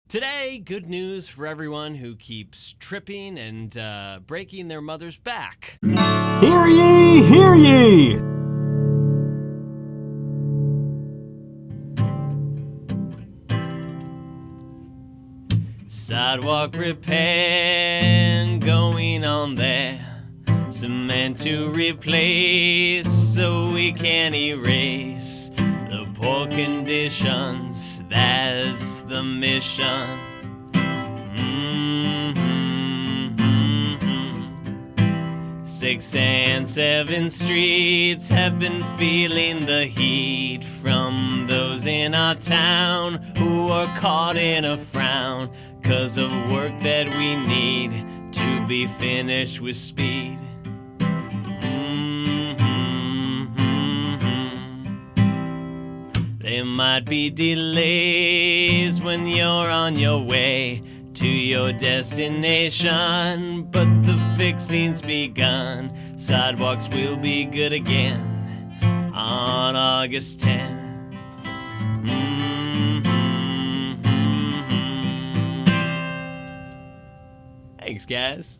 Today, good news for everyone who keeps tripping and breaking their mother's back. Hear ye, hear ye! Sidewalk repair going on there. Cement to replace so we can erase the poor conditions. That's the mission. 6 and 7 streets have been feeling the heat from those in our town who are caught in a frown 'cause of work that we need to be finished with speed. There might be delays when you're on your way to your destination, but the fixing's begun. Sidewalks will be good again on August 10. Thanks, guys.